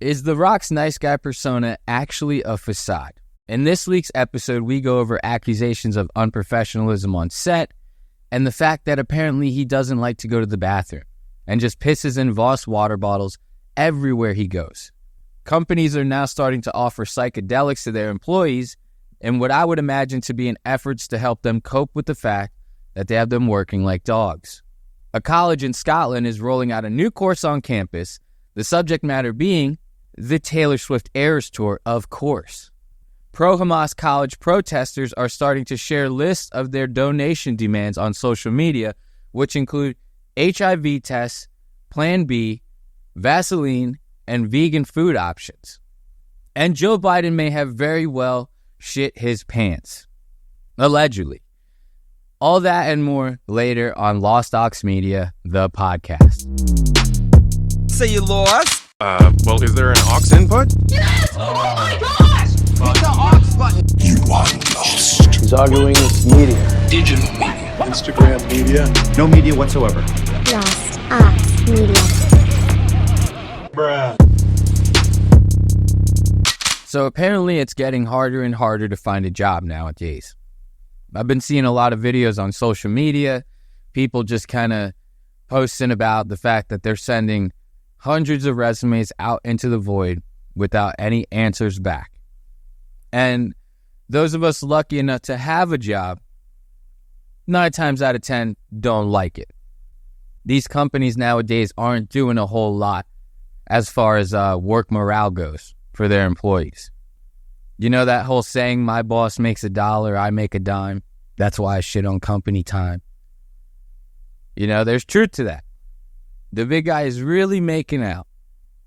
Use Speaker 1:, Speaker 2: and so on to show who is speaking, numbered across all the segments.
Speaker 1: Is The Rock's nice guy persona actually a facade? In this week's episode, we go over accusations of unprofessionalism on set and the fact that apparently he doesn't like to go to the bathroom and just pisses in Voss water bottles everywhere he goes. Companies are now starting to offer psychedelics to their employees in what I would imagine to be in efforts to help them cope with the fact that they have them working like dogs. A college in Scotland is rolling out a new course on campus, the subject matter being the Taylor Swift Eras Tour, of course. Pro-Hamas college protesters are starting to share lists of their donation demands on social media, which include HIV tests, Plan B, Vaseline, and vegan food options. And Joe Biden may have very well shit his pants. Allegedly. All that and more later on Lost Ox Media, the podcast.
Speaker 2: Say you lost?
Speaker 3: Well, is there an aux input?
Speaker 2: Yes! Oh my gosh! Hit the aux button.
Speaker 4: You are lost.
Speaker 5: He's arguing it's media.
Speaker 4: Digital media.
Speaker 5: Instagram media.
Speaker 6: No media whatsoever.
Speaker 7: Lost Ox Media.
Speaker 5: Bruh.
Speaker 1: So apparently it's getting harder and harder to find a job nowadays. I've been seeing a lot of videos on social media, people just kind of posting about the fact that they're sending hundreds of resumes out into the void without any answers back. And those of us lucky enough to have a job, 9 times out of 10 don't like it. These companies nowadays aren't doing a whole lot as far as work morale goes for their employees. You know that whole saying, my boss makes $1, I make a dime. That's why I shit on company time. You know, there's truth to that. The big guy is really making out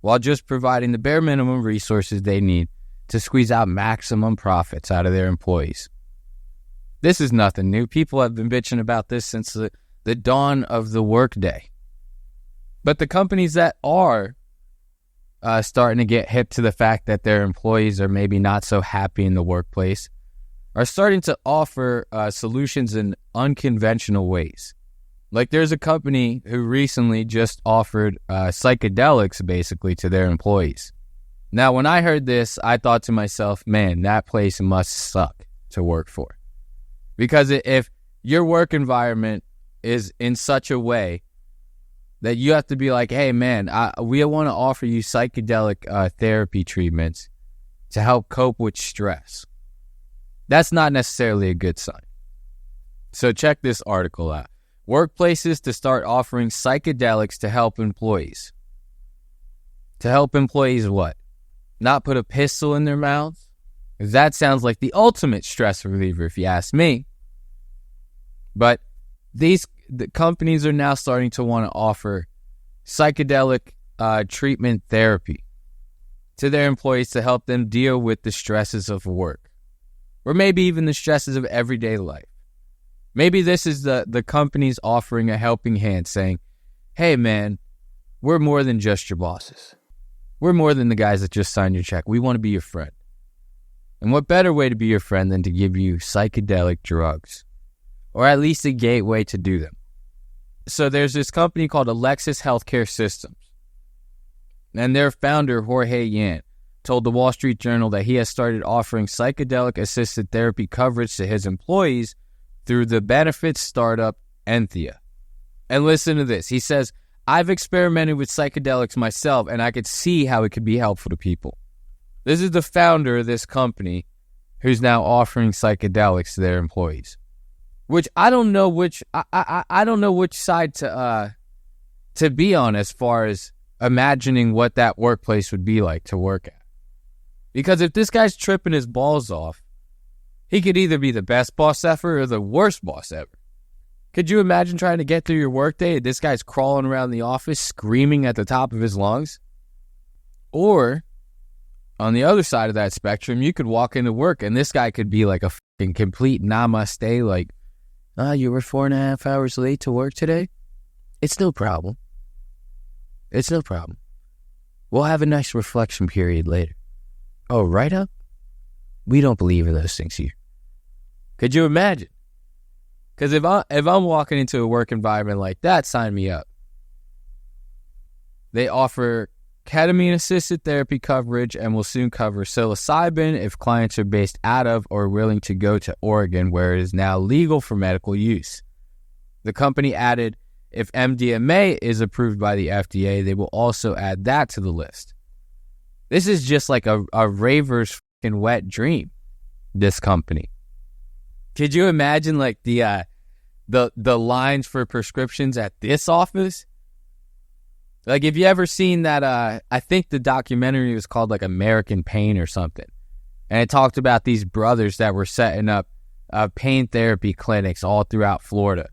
Speaker 1: while just providing the bare minimum resources they need to squeeze out maximum profits out of their employees. This is nothing new. People have been bitching about this since the dawn of the workday. But the companies that are starting to get hip to the fact that their employees are maybe not so happy in the workplace are starting to offer solutions in unconventional ways. Like there's a company who recently just offered psychedelics basically to their employees. Now, when I heard this, I thought to myself, man, that place must suck to work for. Because if your work environment is in such a way that you have to be like, hey, man, we want to offer you psychedelic therapy treatments to help cope with stress. That's not necessarily a good sign. So check this article out. Workplaces to start offering psychedelics to help employees. To help employees what? Not put a pistol in their mouths? That sounds like the ultimate stress reliever if you ask me. But the companies are now starting to want to offer psychedelic treatment therapy to their employees to help them deal with the stresses of work. Or maybe even the stresses of everyday life. Maybe this is the companies offering a helping hand saying, hey man, we're more than just your bosses. We're more than the guys that just signed your check. We want to be your friend. And what better way to be your friend than to give you psychedelic drugs? Or at least a gateway to do them. So there's this company called Alexis Healthcare Systems. And their founder, Jorge Yan, told the Wall Street Journal that he has started offering psychedelic-assisted therapy coverage to his employees through the benefits startup Enthea. And listen to this. He says, I've experimented with psychedelics myself, and I could see how it could be helpful to people. This is the founder of this company who's now offering psychedelics to their employees. Which I don't know which I don't know which side to be on as far as imagining what that workplace would be like to work at. Because if this guy's tripping his balls off, he could either be the best boss ever or the worst boss ever. Could you imagine trying to get through your workday and this guy's crawling around the office screaming at the top of his lungs? Or, on the other side of that spectrum, you could walk into work and this guy could be like a fucking complete namaste, like, you were 4.5 hours late to work today? It's no problem. It's no problem. We'll have a nice reflection period later. Oh, right up? We don't believe in those things here. Could you imagine? Because if I'm walking into a work environment like that, sign me up. They offer ketamine-assisted therapy coverage and will soon cover psilocybin if clients are based out of or willing to go to Oregon, where it is now legal for medical use. The company added, if MDMA is approved by the FDA, they will also add that to the list. This is just like a raver's fucking wet dream, this company. Could you imagine like the lines for prescriptions at this office? Like, if you ever seen that, I think the documentary was called like American Pain or something. And it talked about these brothers that were setting up pain therapy clinics all throughout Florida.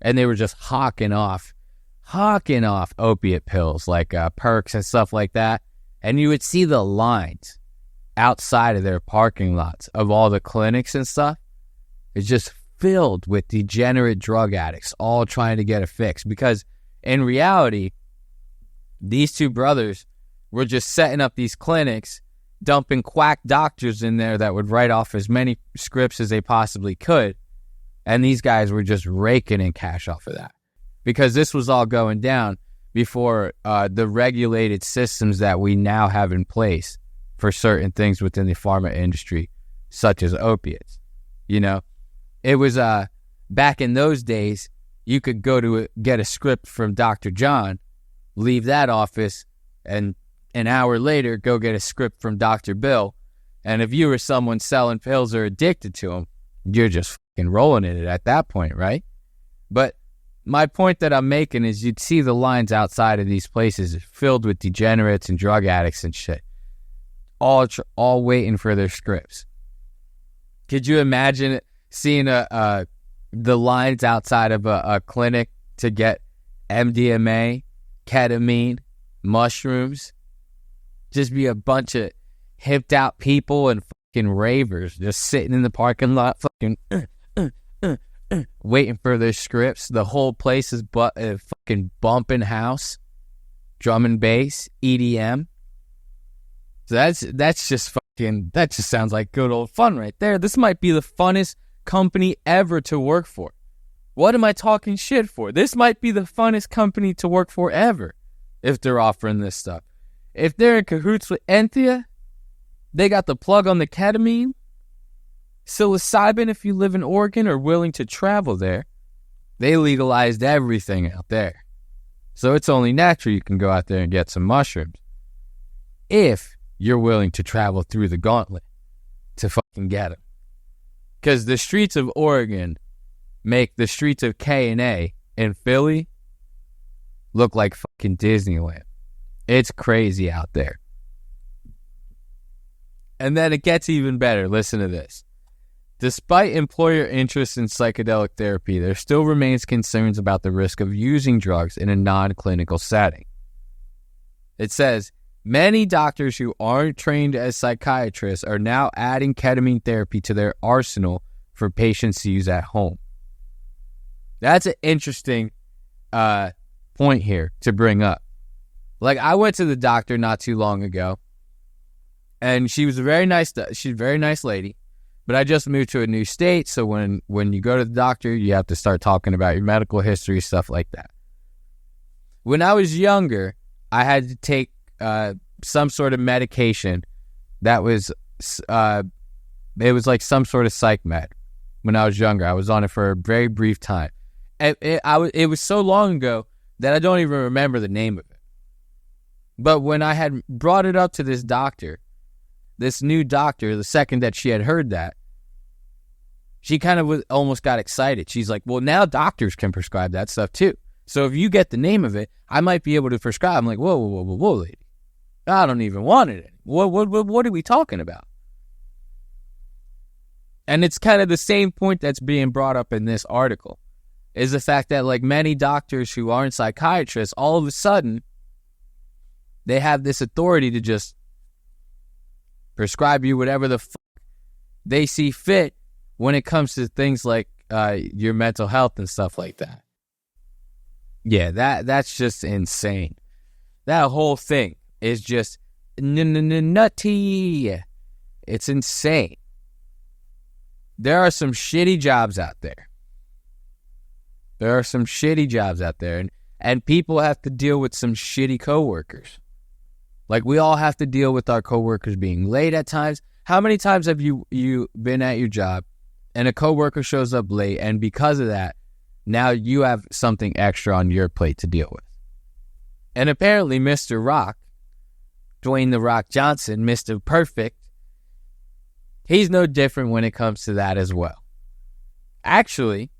Speaker 1: And they were just hawking off opiate pills like Perks and stuff like that. And you would see the lines outside of their parking lots of all the clinics and stuff. It's just filled with degenerate drug addicts all trying to get a fix. Because in reality, these two brothers were just setting up these clinics, dumping quack doctors in there that would write off as many scripts as they possibly could. And these guys were just raking in cash off of that. Because this was all going down before the regulated systems that we now have in place for certain things within the pharma industry, such as opiates. You know, it was back in those days, you could go to get a script from Dr. John, leave that office, and an hour later, go get a script from Dr. Bill. And if you were someone selling pills or addicted to them, you're just fucking rolling in it at that point, right? But my point that I'm making is you'd see the lines outside of these places filled with degenerates and drug addicts and shit, all waiting for their scripts. Could you imagine seeing the lines outside of a clinic to get MDMA, ketamine, mushrooms? Just be a bunch of hipped out people and fucking ravers just sitting in the parking lot fucking waiting for their scripts. The whole place is fucking bumping house, drum and bass, EDM. So that's just fucking, that just sounds like good old fun right there. This might be the funnest company ever to work for. What am I talking shit for? This might be the funnest company to work for ever if they're offering this stuff. If they're in cahoots with Enthea, they got the plug on the ketamine. Psilocybin, if you live in Oregon or willing to travel there, they legalized everything out there. So it's only natural you can go out there and get some mushrooms. If you're willing to travel through the gauntlet to fucking get them. Because the streets of Oregon make the streets of K&A in Philly look like fucking Disneyland. It's crazy out there. And then it gets even better. Listen to this. Despite employer interest in psychedelic therapy, there still remains concerns about the risk of using drugs in a non-clinical setting. It says, many doctors who aren't trained as psychiatrists are now adding ketamine therapy to their arsenal for patients to use at home. That's an interesting point here to bring up. Like, I went to the doctor not too long ago, and she was a very nice. She's a very nice lady, but I just moved to a new state, so when you go to the doctor, you have to start talking about your medical history, stuff like that. When I was younger, I had to take some sort of medication that was it was like some sort of psych med. When I was younger, I was on it for a very brief time. It was so long ago that I don't even remember the name of it. But when I had brought it up to this doctor, this new doctor, the second that she had heard that, she kind of almost got excited. She's like, well, now doctors can prescribe that stuff too. So if you get the name of it, I might be able to prescribe. I'm like, whoa, lady. I don't even want it. What are we talking about? And it's kind of the same point that's being brought up in this article, is the fact that like many doctors who aren't psychiatrists, all of a sudden, they have this authority to just prescribe you whatever the fuck they see fit when it comes to things like your mental health and stuff like that. Yeah, that's just insane. That whole thing is just nutty. It's insane. There are some shitty jobs out there. And people have to deal with some shitty coworkers. Like, we all have to deal with our coworkers being late at times. How many times have you been at your job and a coworker shows up late, and because of that, now you have something extra on your plate to deal with? And apparently Mr. Rock, Dwayne "The Rock" Johnson, Mr. Perfect, he's no different when it comes to that as well. Actually,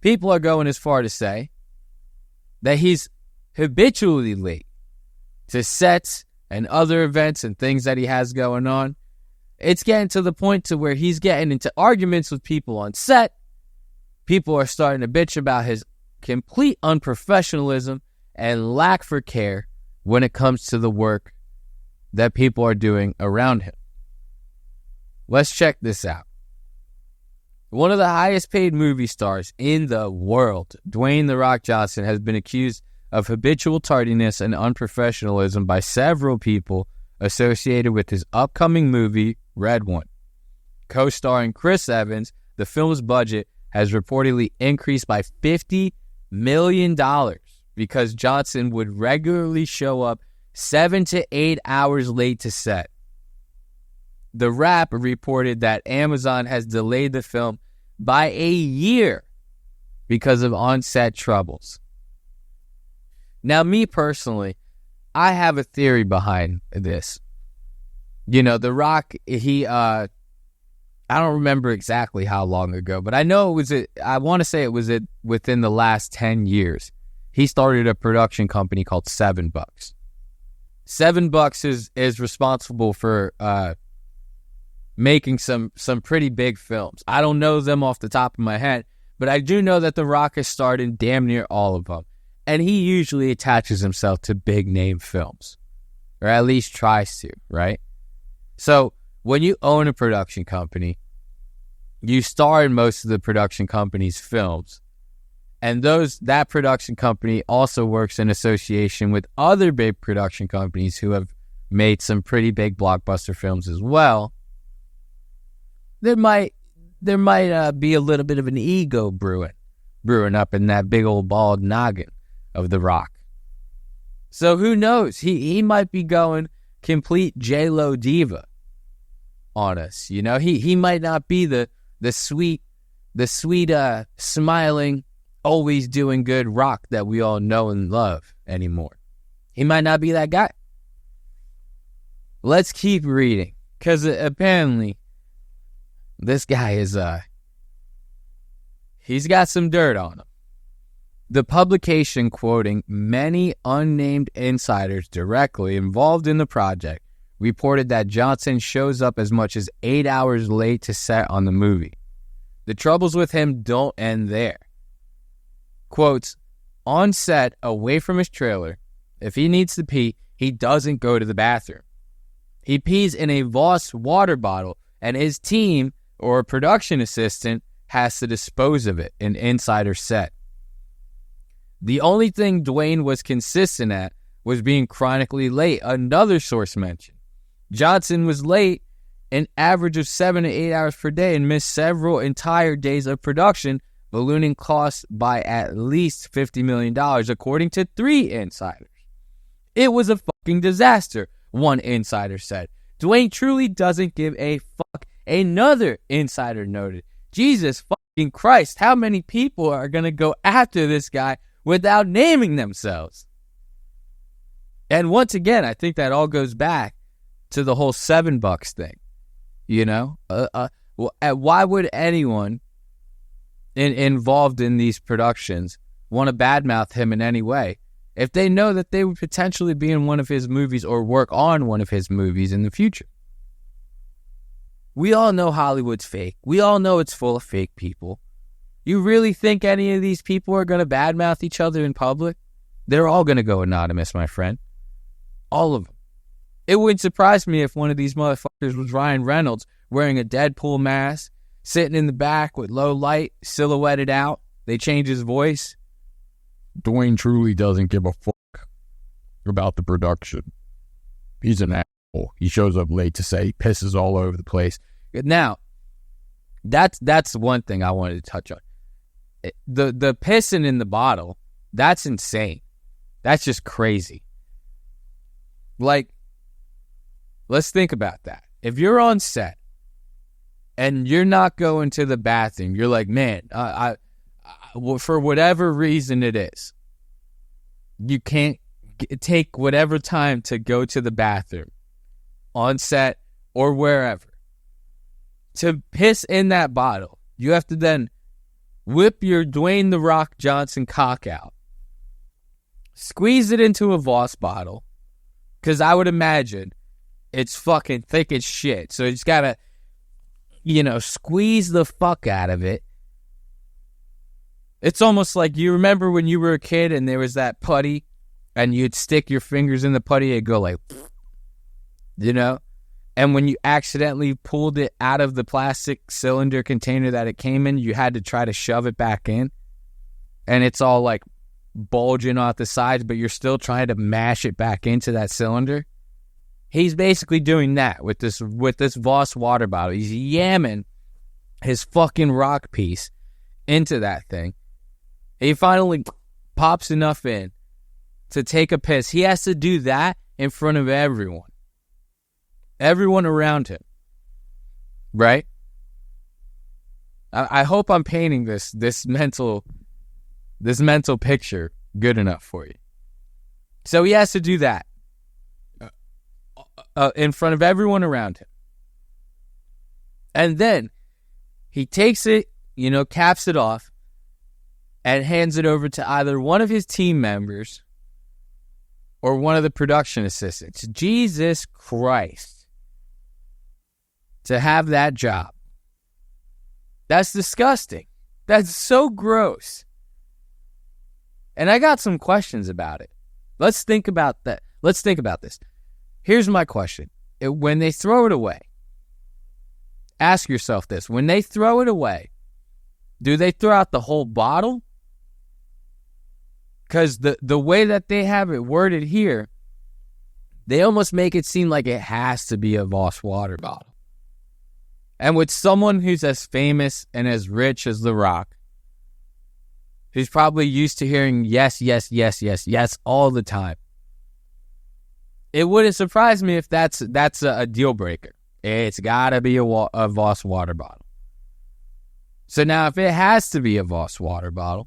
Speaker 1: people are going as far to say that he's habitually late to sets and other events and things that he has going on. It's getting to the point to where he's getting into arguments with people on set. People are starting to bitch about his complete unprofessionalism and lack for care when it comes to the work that people are doing around him. Let's check this out. One of the highest paid movie stars in the world, Dwayne "The Rock" Johnson, has been accused of habitual tardiness and unprofessionalism by several people associated with his upcoming movie, Red One. Co-starring Chris Evans, the film's budget has reportedly increased by $50 million because Johnson would regularly show up 7 to 8 hours late to set. The Wrap reported that Amazon has delayed the film by a year because of on-set troubles. Now, me personally, I have a theory behind this. You know, The Rock, I don't remember exactly how long ago, but I know I want to say it was within the last 10 years. He started a production company called $7. $7 is responsible for making some pretty big films. I don't know them off the top of my head, but I do know that The Rock has starred in damn near all of them. And he usually attaches himself to big name films, or at least tries to, right? So when you own a production company, you star in most of the production company's films. And that production company also works in association with other big production companies who have made some pretty big blockbuster films as well. There might be a little bit of an ego brewing up in that big old bald noggin of The Rock. So who knows? He might be going complete J-Lo diva on us. You know, he might not be the sweet smiling, always doing good Rock that we all know and love anymore. He might not be that guy. Let's keep reading, because apparently this guy he's got some dirt on him. The publication, quoting many unnamed insiders directly involved in the project, reported that Johnson shows up as much as 8 hours late to set on the movie. The troubles with him don't end there. Quotes, on set, away from his trailer, if he needs to pee, he doesn't go to the bathroom. He pees in a Voss water bottle, and his team, or a production assistant, has to dispose of it, an insider said. The only thing Dwayne was consistent at was being chronically late, another source mentioned. Johnson was late an average of 7 to 8 hours per day and missed several entire days of production, ballooning costs by at least $50 million, according to 3 insiders. It was a fucking disaster, one insider said. Dwayne truly doesn't give a fuck, another insider noted. Jesus fucking Christ, how many people are going to go after this guy without naming themselves? And once again, I think that all goes back to the whole $7 thing. You know, why would anyone involved in these productions want to badmouth him in any way if they know that they would potentially be in one of his movies or work on one of his movies in the future? We all know Hollywood's fake. We all know it's full of fake people. You really think any of these people are going to badmouth each other in public? They're all going to go anonymous, my friend. All of them. It wouldn't surprise me if one of these motherfuckers was Ryan Reynolds wearing a Deadpool mask, sitting in the back with low light, silhouetted out. They change his voice.
Speaker 3: Dwayne truly doesn't give a fuck about the production. He's an asshole. He shows up late to say, he pisses all over the place.
Speaker 1: Now, that's one thing I wanted to touch on. The pissing in the bottle, that's insane. That's just crazy. Like, Let's think about that. If you're on set and you're not going to the bathroom, you're like, man, for whatever reason it is, you can't take whatever time to go to the bathroom on set or wherever. To piss in that bottle, you have to then whip your Dwayne The Rock Johnson cock out, squeeze it into a Voss bottle, because I would imagine it's fucking thick as shit. So you just gotta, squeeze the fuck out of it. It's almost like, you remember when you were a kid and there was that putty and you'd stick your fingers in the putty, it'd go like, and when you accidentally pulled it out of the plastic cylinder container that it came in, you had to try to shove it back in. And it's all like bulging off the sides, but you're still trying to mash it back into that cylinder. He's basically doing that with this Voss water bottle. He's yamming his fucking rock piece into that thing. He finally pops enough in to take a piss. He has to do that in front of everyone. Everyone around him. Right? I hope I'm painting this mental picture good enough for you. So he has to do that in front of everyone around him. And then he takes it, caps it off, and hands it over to either one of his team members or one of the production assistants. Jesus Christ. To have that job. That's disgusting. That's so gross. And I got some questions about it. Let's think about that. Let's think about this. Here's my question. When they throw it away, ask yourself this. When they throw it away, do they throw out the whole bottle? Because the way that they have it worded here, they almost make it seem like it has to be a Voss water bottle. And with someone who's as famous and as rich as The Rock, who's probably used to hearing yes, yes, yes, yes, yes all the time, it wouldn't surprise me if that's a deal breaker. It's got to be a Voss water bottle. So now if it has to be a Voss water bottle,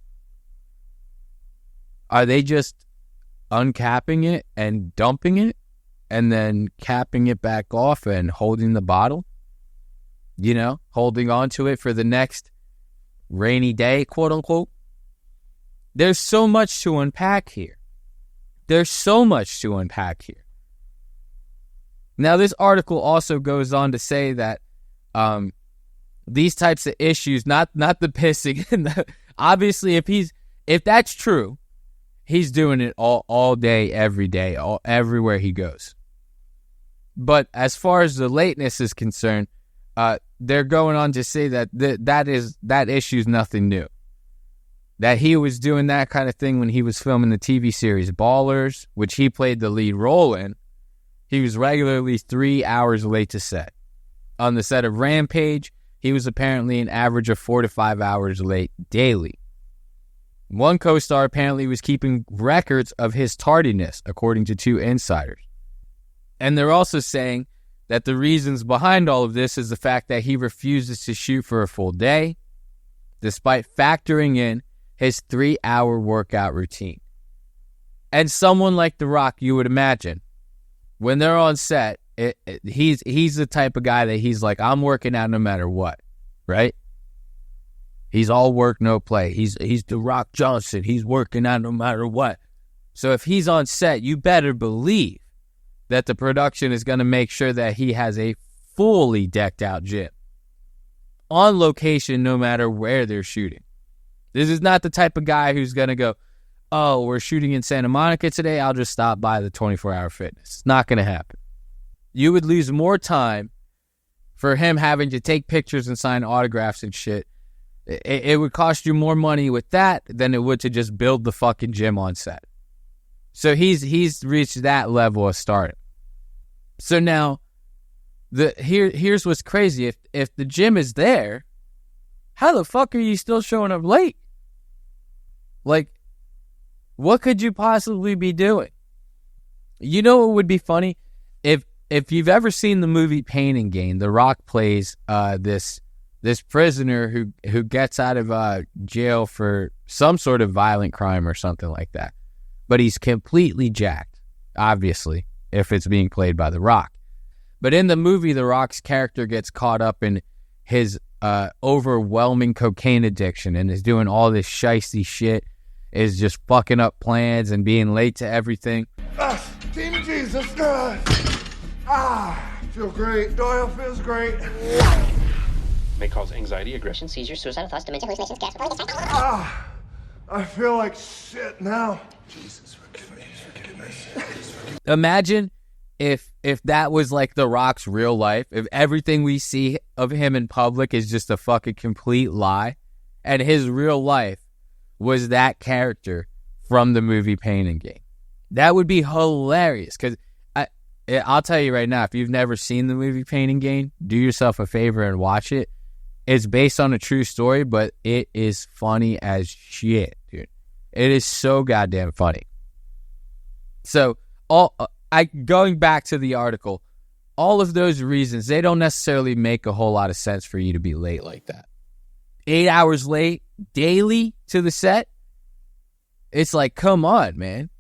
Speaker 1: are they just uncapping it and dumping it and then capping it back off and holding the bottle? Holding on to it for the next rainy day, quote unquote. There's so much to unpack here. Now, this article also goes on to say that these types of issues, not the pissing, obviously, if that's true, he's doing it all day, every day, everywhere he goes. But as far as the lateness is concerned, they're going on to say that that issue's nothing new. That he was doing that kind of thing when he was filming the TV series Ballers, which he played the lead role in. He was regularly 3 hours late to set. On the set of Rampage, he was apparently an average of 4 to 5 hours late daily. One co-star apparently was keeping records of his tardiness, according to 2 insiders. And they're also saying that the reasons behind all of this is the fact that he refuses to shoot for a full day, despite factoring in his 3-hour workout routine. And someone like The Rock, you would imagine, when they're on set, he's the type of guy that he's like, I'm working out no matter what, right? He's all work, no play. He's The Rock Johnson. He's working out no matter what. So if he's on set, you better believe that the production is going to make sure that he has a fully decked out gym on location no matter where they're shooting. This is not the type of guy who's going to go, oh, we're shooting in Santa Monica today, I'll just stop by the 24-hour fitness. It's not going to happen. You would lose more time for him having to take pictures and sign autographs and shit. It would cost you more money with that than it would to just build the fucking gym on set. So he's reached that level of stardom. So now, here's what's crazy. If the gym is there, how the fuck are you still showing up late? Like, what could you possibly be doing? You know what would be funny? If if you've ever seen the movie Pain and Gain, The Rock plays this prisoner who gets out of jail for some sort of violent crime or something like that. But he's completely jacked, obviously, if it's being played by The Rock. But in the movie, The Rock's character gets caught up in his overwhelming cocaine addiction and is doing all this shiesty shit, is just fucking up plans and being late to everything.
Speaker 6: Team Jesus. Feel great. Doyle feels great.
Speaker 8: May cause anxiety, aggression,
Speaker 9: Seizure, suicidal thoughts, dementia, hallucinations, gas,
Speaker 6: I feel like shit now.
Speaker 4: Jesus, forgive us.
Speaker 1: Imagine if that was like The Rock's real life, if everything we see of him in public is just a fucking complete lie, and his real life was that character from the movie Pain and Gain. That would be hilarious, because I'll tell you right now, if you've never seen the movie Pain and Gain, do yourself a favor and watch it. It's based on a true story, but it is funny as shit, dude. It is so goddamn funny. So, going back to the article, all of those reasons, they don't necessarily make a whole lot of sense for you to be late like that. 8 hours late daily to the set? It's like, come on, man.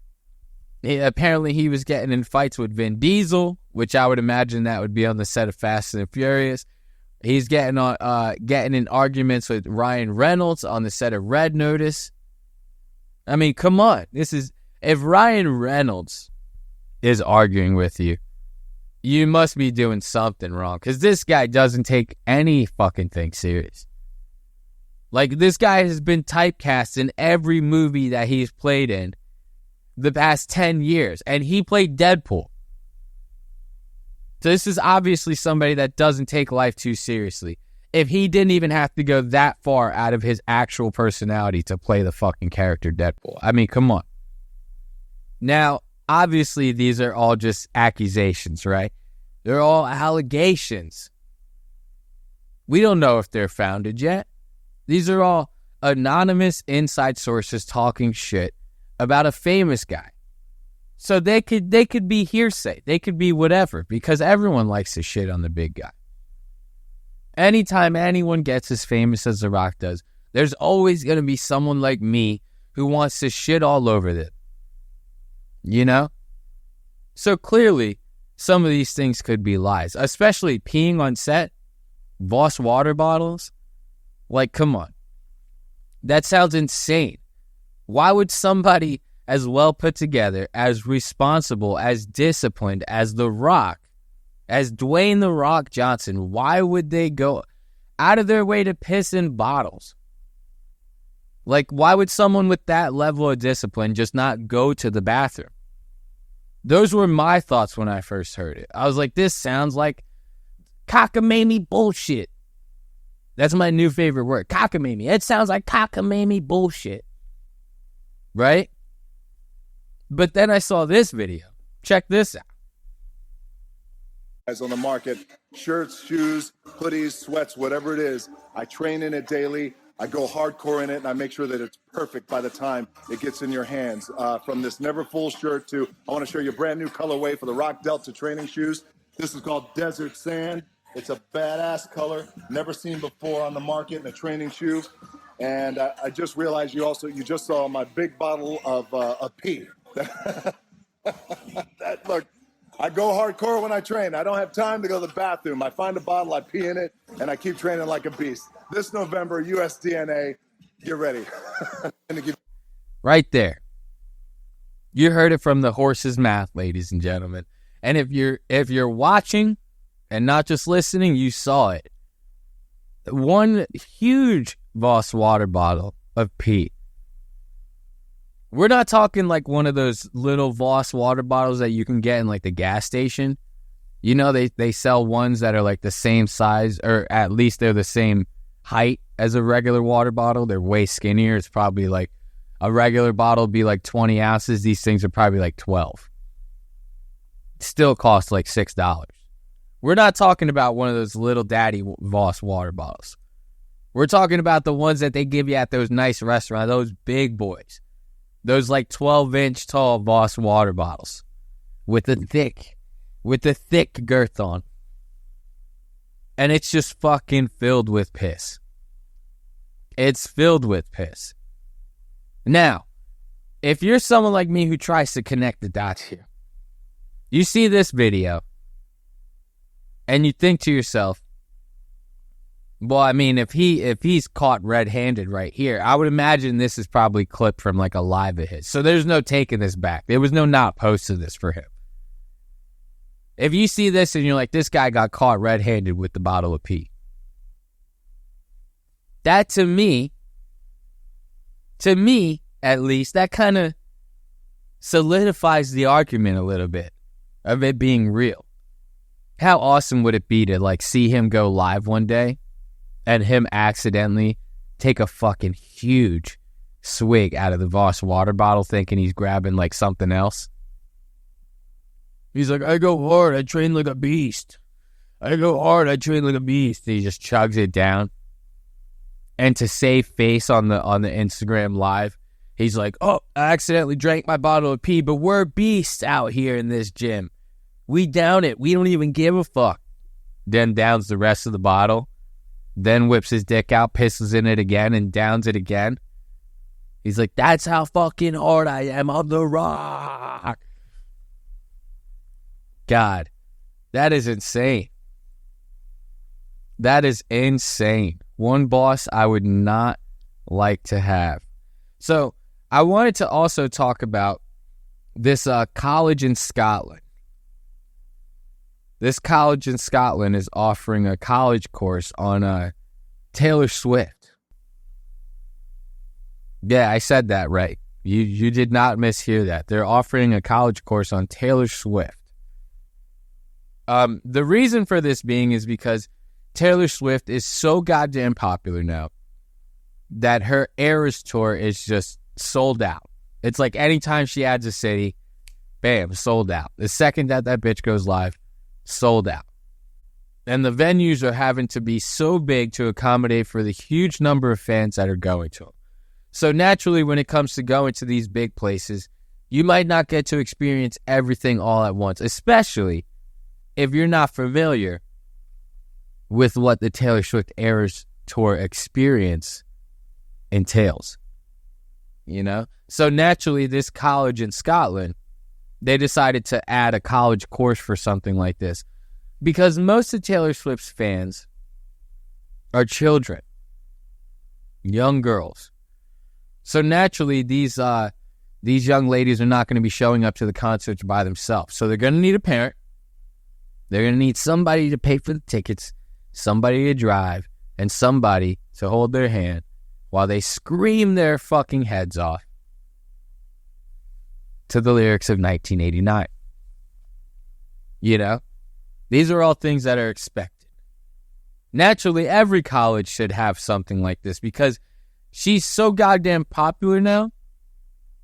Speaker 1: Apparently he was getting in fights with Vin Diesel, which I would imagine that would be on the set of Fast and Furious. He's getting in arguments with Ryan Reynolds on the set of Red Notice. I mean, come on. If Ryan Reynolds is arguing with you, you must be doing something wrong, because this guy doesn't take any fucking thing serious. Like, this guy has been typecast in every movie that he's played in the past 10 years, and he played Deadpool. So this is obviously somebody that doesn't take life too seriously. If he didn't even have to go that far out of his actual personality to play the fucking character Deadpool. I mean, come on. Now, obviously, these are all just accusations, right? They're all allegations. We don't know if they're founded yet. These are all anonymous inside sources talking shit about a famous guy. So they could be hearsay. They could be whatever, because everyone likes to shit on the big guy. Anytime anyone gets as famous as The Rock does, there's always going to be someone like me who wants to shit all over them. You know? So clearly, some of these things could be lies, especially peeing on set, Voss water bottles. Like, come on. That sounds insane. Why would somebody as well put together, as responsible, as disciplined as The Rock, as Dwayne The Rock Johnson, why would they go out of their way to piss in bottles? Like, why would someone with that level of discipline just not go to the bathroom? Those were my thoughts when I first heard it. I was like, this sounds like cockamamie bullshit. That's my new favorite word, cockamamie. It sounds like cockamamie bullshit. Right? But then I saw this video. Check this out.
Speaker 6: On the market, shirts, shoes, hoodies, sweats, whatever it is. I train in it daily. I go hardcore in it, and I make sure that it's perfect by the time it gets in your hands. From this never full shirt to, I want to show you a brand new colorway for the Rock Delta training shoes. This is called Desert Sand. It's a badass color, never seen before on the market in a training shoe. And I just realized you just saw my big bottle of pee. Look, I go hardcore when I train. I don't have time to go to the bathroom. I find a bottle, I pee in it, and I keep training like a beast. This November, USDNA, get ready.
Speaker 1: Right there. You heard it from the horse's mouth, ladies and gentlemen. And if you're watching and not just listening, you saw it. One huge Voss water bottle of pee. We're not talking like one of those little Voss water bottles that you can get in like the gas station. You know, they sell ones that are like the same size, or at least they're the same height as a regular water bottle. They're way skinnier. It's probably like a regular bottle would be like 20 ounces. These things are probably like 12. Still cost like $6. We're not talking about one of those little daddy Voss water bottles. We're talking about the ones that they give you at those nice restaurants, those big boys. Those like 12-inch tall Voss water bottles with the thick with a thick girth on. And it's just fucking filled with piss. It's filled with piss. Now, if you're someone like me who tries to connect the dots here, you see this video, and you think to yourself, well, I mean, if he's caught red-handed right here, I would imagine this is probably clipped from like a live of his. So there's no taking this back. There was no not post of this for him. If you see this and you're like, this guy got caught red-handed with the bottle of pee. That to me at least, that kind of solidifies the argument a little bit of it being real. How awesome would it be to like see him go live one day and him accidentally take a fucking huge swig out of the Voss water bottle thinking he's grabbing like something else? He's like, I go hard, I train like a beast. I go hard, I train like a beast. He just chugs it down. And to save face on the Instagram live, he's like, oh, I accidentally drank my bottle of pee, but we're beasts out here in this gym. We down it. We don't even give a fuck. Then downs the rest of the bottle. Then whips his dick out, pisses in it again, and downs it again. He's like, that's how fucking hard I am on the rock. God, that is insane. That is insane. One boss I would not like to have. So I wanted to also talk about this college in Scotland. This college in Scotland is offering a college course on Taylor Swift. Yeah, I said that right. You did not mishear that. They're offering a college course on Taylor Swift. The reason for this being is because Taylor Swift is so goddamn popular now that her Eras tour is just sold out. It's like anytime she adds a city, bam, sold out. The second that bitch goes live, sold out. And the venues are having to be so big to accommodate for the huge number of fans that are going to them. So naturally, when it comes to going to these big places, you might not get to experience everything all at once, especially if you're not familiar with what the Taylor Swift Eras tour experience entails. You know? So naturally, this college in Scotland, they decided to add a college course for something like this because most of Taylor Swift's fans are children, young girls. So naturally, these young ladies are not going to be showing up to the concerts by themselves. So they're going to need a parent. They're going to need somebody to pay for the tickets, somebody to drive, and somebody to hold their hand while they scream their fucking heads off to the lyrics of 1989. You know? These are all things that are expected. Naturally, every college should have something like this because she's so goddamn popular now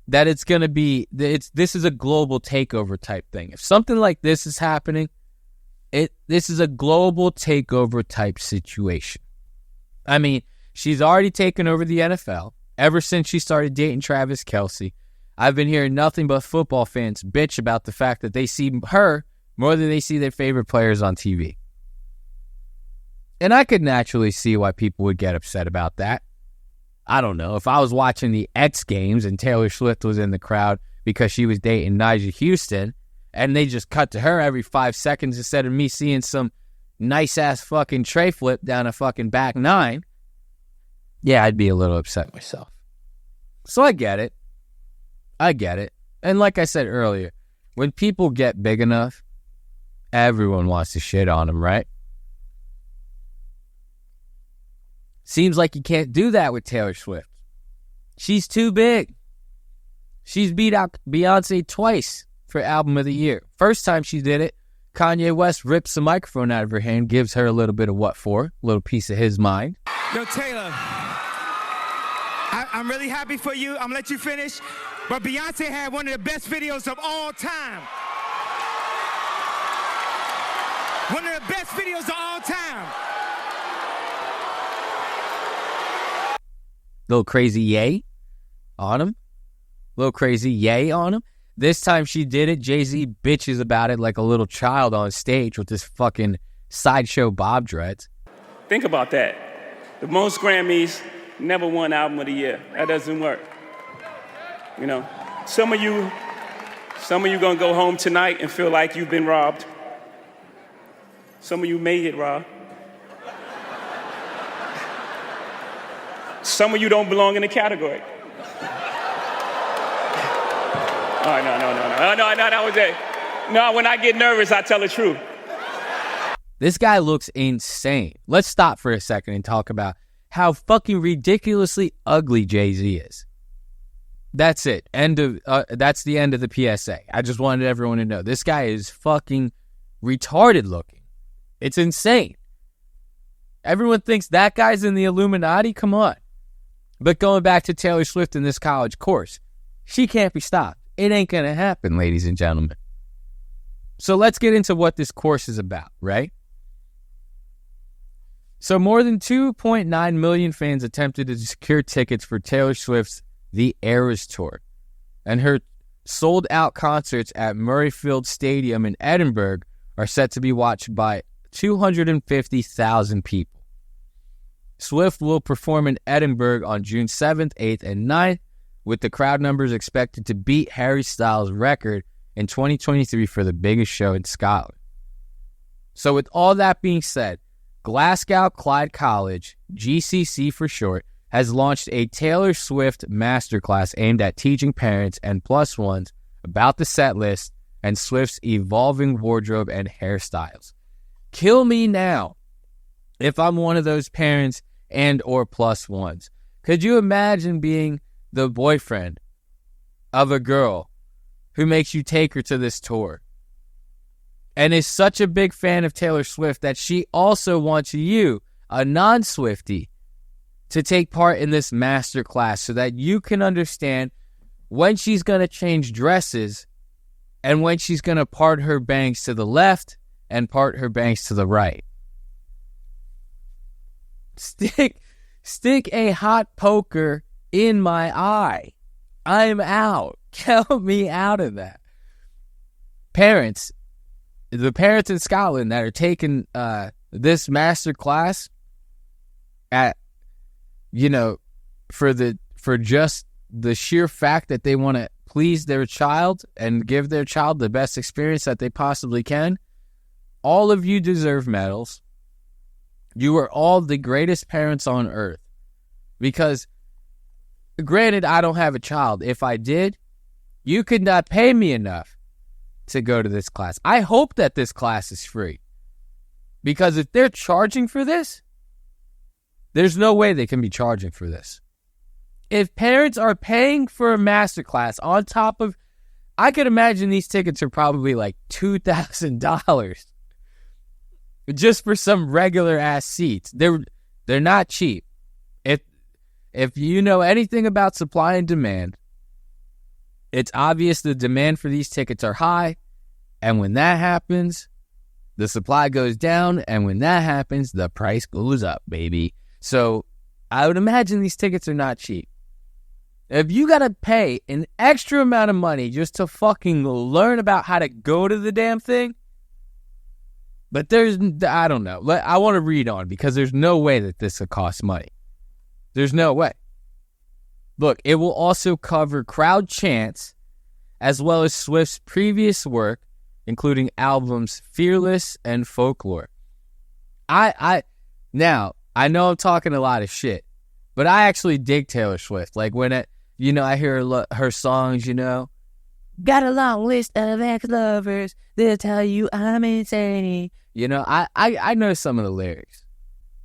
Speaker 1: that it's going to be, this is a global takeover type thing. If something like this is happening, this is a global takeover type situation. I mean, she's already taken over the NFL. Ever since she started dating Travis Kelce, I've been hearing nothing but football fans bitch about the fact that they see her more than they see their favorite players on TV. And I could naturally see why people would get upset about that. I don't know. If I was watching the X Games and Taylor Swift was in the crowd because she was dating Nigel Houston, and they just cut to her every 5 seconds instead of me seeing some nice-ass fucking tray flip down a fucking back nine, yeah, I'd be a little upset myself. So I get it. And like I said earlier, when people get big enough, everyone wants to shit on them, right? Seems like you can't do that with Taylor Swift. She's too big. She's beat out Beyonce twice for Album of the Year. First time she did it, Kanye West rips the microphone out of her hand, gives her a little bit of what for, a little piece of his mind.
Speaker 2: Yo, Taylor, I'm really happy for you. I'm going to let you finish. But Beyonce had one of the best videos of all time. One of the best videos of all time.
Speaker 1: Little crazy yay on him. Little crazy yay on him. This time she did it, Jay-Z bitches about it like a little child on stage with this fucking sideshow bob dreads.
Speaker 10: Think about that. The most Grammys, never won Album of the Year. That doesn't work. You know, some of you gonna go home tonight and feel like you've been robbed. Some of you may get robbed. Some of you don't belong in the category. Oh, no, that was it. No, when I get nervous, I tell the truth.
Speaker 1: This guy looks insane. Let's stop for a second and talk about how fucking ridiculously ugly Jay-Z is. That's it. That's the end of the PSA. I just wanted everyone to know. This guy is fucking retarded looking. It's insane. Everyone thinks that guy's in the Illuminati? Come on. But going back to Taylor Swift in this college course, she can't be stopped. It ain't gonna happen, ladies and gentlemen. So let's get into what this course is about, right? So more than 2.9 million fans attempted to secure tickets for Taylor Swift's The Eras Tour, and her sold-out concerts at Murrayfield Stadium in Edinburgh are set to be watched by 250,000 people. Swift will perform in Edinburgh on June 7th, 8th, and 9th, with the crowd numbers expected to beat Harry Styles' record in 2023 for the biggest show in Scotland. So with all that being said, Glasgow Clyde College, GCC for short, has launched a Taylor Swift Masterclass aimed at teaching parents and plus ones about the set list and Swift's evolving wardrobe and hairstyles. Kill me now if I'm one of those parents and or plus ones. Could you imagine being the boyfriend of a girl who makes you take her to this tour and is such a big fan of Taylor Swift that she also wants you, a non-Swiftie, to take part in this master class so that you can understand when she's going to change dresses and when she's going to part her bangs to the left and part her bangs to the right. Stick a hot poker in my eye. I'm out. Count me out of that. Parents, the parents in Scotland that are taking this master class at, for just the sheer fact that they want to please their child and give their child the best experience that they possibly can, all of you deserve medals. You are all the greatest parents on earth. Because, granted, I don't have a child. If I did, you could not pay me enough to go to this class. I hope that this class is free. Because if they're charging for this, there's no way they can be charging for this. If parents are paying for a masterclass on top of, I could imagine these tickets are probably like $2,000 just for some regular ass seats. They're not cheap. If you know anything about supply and demand, it's obvious the demand for these tickets are high, and when that happens, the supply goes down, and when that happens, the price goes up, baby. So I would imagine these tickets are not cheap. If you got to pay an extra amount of money just to fucking learn about how to go to the damn thing, but I don't know. I want to read on because there's no way that this would cost money. There's no way. Look, it will also cover crowd chants as well as Swift's previous work, including albums Fearless and Folklore. Now, I know I'm talking a lot of shit, but I actually dig Taylor Swift. Like when I hear her songs, got a long list of ex-lovers, they'll tell you I'm insane. I know some of the lyrics.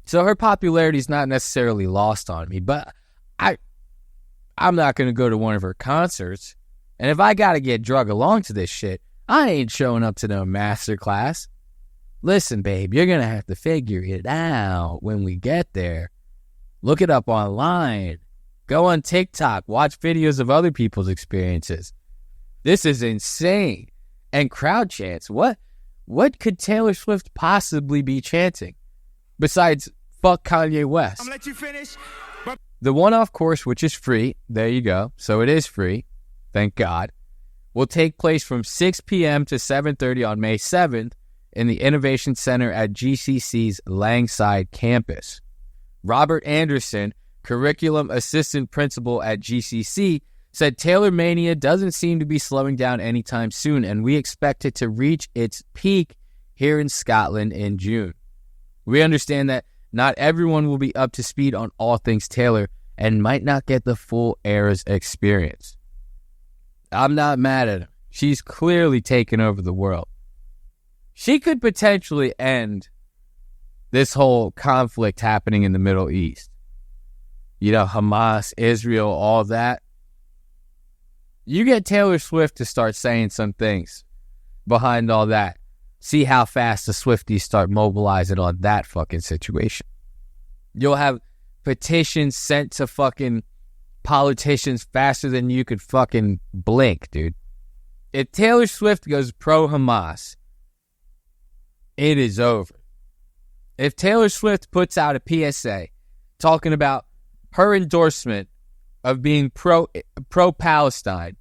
Speaker 1: So her popularity is not necessarily lost on me, but I'm not going to go to one of her concerts. And if I got to get drug along to this shit, I ain't showing up to no masterclass. Listen, babe, you're going to have to figure it out when we get there. Look it up online. Go on TikTok. Watch videos of other people's experiences. This is insane. And crowd chants. What could Taylor Swift possibly be chanting? Besides, fuck Kanye West.
Speaker 2: I'm gonna let you finish.
Speaker 1: The one-off course, which is free. There you go. So it is free. Thank God. will take place from 6 p.m. to 7:30 on May 7th in the Innovation Center at GCC's Langside campus. Robert Anderson, curriculum assistant principal at GCC, said Taylor Mania doesn't seem to be slowing down anytime soon, and we expect it to reach its peak here in Scotland in June. We understand that not everyone will be up to speed on all things Taylor and might not get the full era's experience. I'm not mad at her. She's clearly taken over the world. She could potentially end this whole conflict happening in the Middle East. You know, Hamas, Israel, all that. You get Taylor Swift to start saying some things behind all that. See how fast the Swifties start mobilizing on that fucking situation. You'll have petitions sent to fucking politicians faster than you could fucking blink, dude. If Taylor Swift goes pro-Hamas, it is over. If Taylor Swift puts out a PSA talking about her endorsement of being pro-Palestine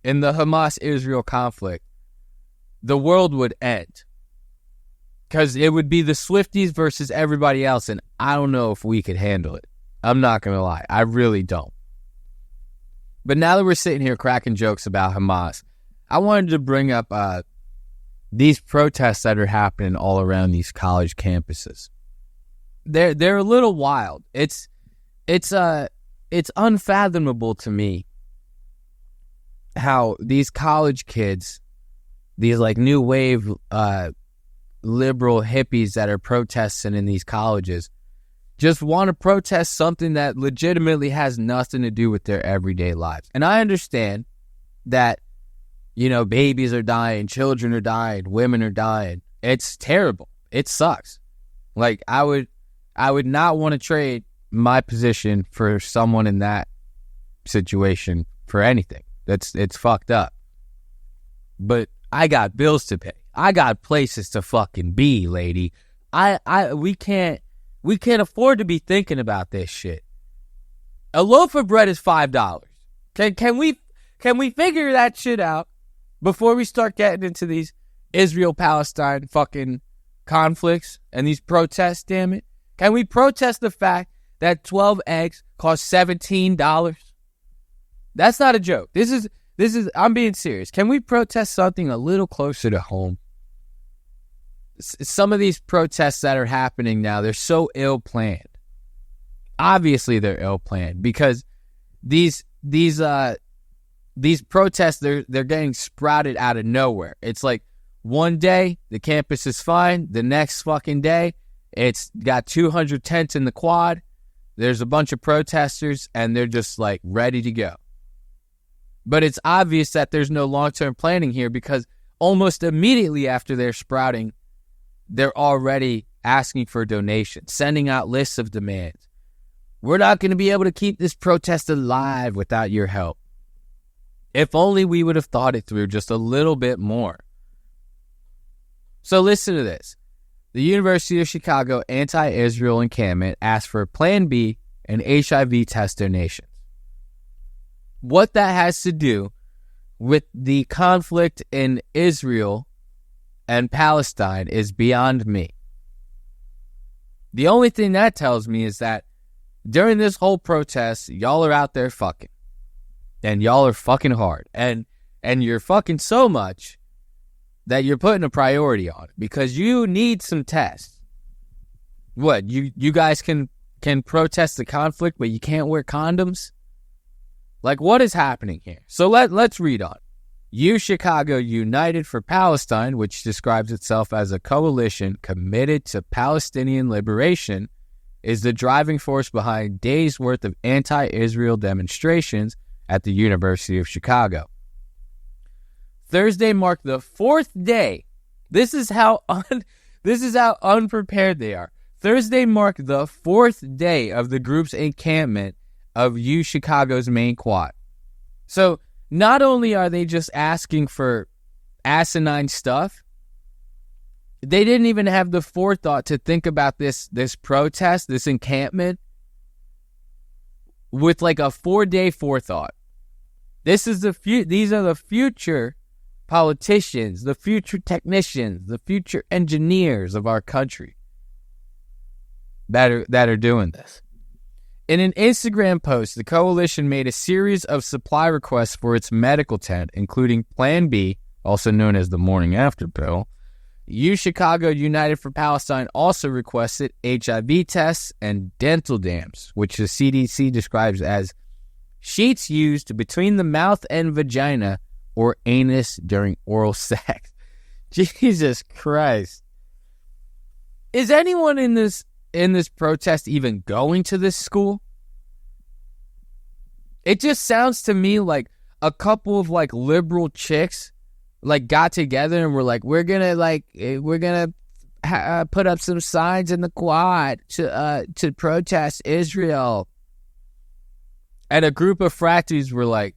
Speaker 1: in the Hamas-Israel conflict, the world would end. Because it would be the Swifties versus everybody else, and I don't know if we could handle it. I'm not going to lie. I really don't. But now that we're sitting here cracking jokes about Hamas, I wanted to bring up these protests that are happening all around these college campuses. They're a little wild. It's unfathomable to me how these college kids, these like new wave liberal hippies that are protesting in these colleges, just want to protest something that legitimately has nothing to do with their everyday lives. And I understand that, you know, babies are dying, children are dying, women are dying. It's terrible. It sucks. Like, I would not want to trade my position for someone in that situation for anything. It's fucked up. But I got bills to pay. I got places to fucking be, lady. We can't afford to be thinking about this shit. A loaf of bread is $5. Can we figure that shit out before we start getting into these Israel-Palestine fucking conflicts and these protests, damn it? Can we protest the fact that 12 eggs cost $17? That's not a joke. This is I'm being serious. Can we protest something a little closer to home? Some of these protests that are happening now, they're so ill-planned. Obviously, they're ill-planned because these protests, they're getting sprouted out of nowhere. It's like one day, the campus is fine. The next fucking day, it's got 200 tents in the quad. There's a bunch of protesters, and they're just like ready to go. But it's obvious that there's no long-term planning here because almost immediately after they're sprouting, they're already asking for donations, sending out lists of demands. We're not going to be able to keep this protest alive without your help. If only we would have thought it through just a little bit more. So listen to this. The University of Chicago anti-Israel encampment asked for Plan B and HIV test donations. What that has to do with the conflict in Israel and Palestine is beyond me. The only thing that tells me is that during this whole protest, y'all are out there fucking. And y'all are fucking hard. And you're fucking so much that you're putting a priority on it because you need some tests. What, you guys can protest the conflict, but you can't wear condoms? Like, what is happening here? So let's read on. U Chicago United for Palestine, which describes itself as a coalition committed to Palestinian liberation, is the driving force behind days' worth of anti-Israel demonstrations at the University of Chicago. Thursday marked the fourth day. This is how unprepared they are. Thursday marked the fourth day of the group's encampment of U Chicago's main quad. So not only are they just asking for asinine stuff, they didn't even have the forethought to think about this protest, this encampment, with like a 4-day forethought. These are the future politicians, the future technicians, the future engineers of our country that are doing this. In an Instagram post, the coalition made a series of supply requests for its medical tent, including Plan B, also known as the morning after pill. Chicago United for Palestine also requested HIV tests and dental dams, which the CDC describes as sheets used between the mouth and vagina or anus during oral sex. Jesus Christ. Is anyone in this protest even going to this school? It just sounds to me like a couple of like liberal chicks like got together and were like, we're gonna put up some signs in the quad to protest Israel. And a group of fratties were like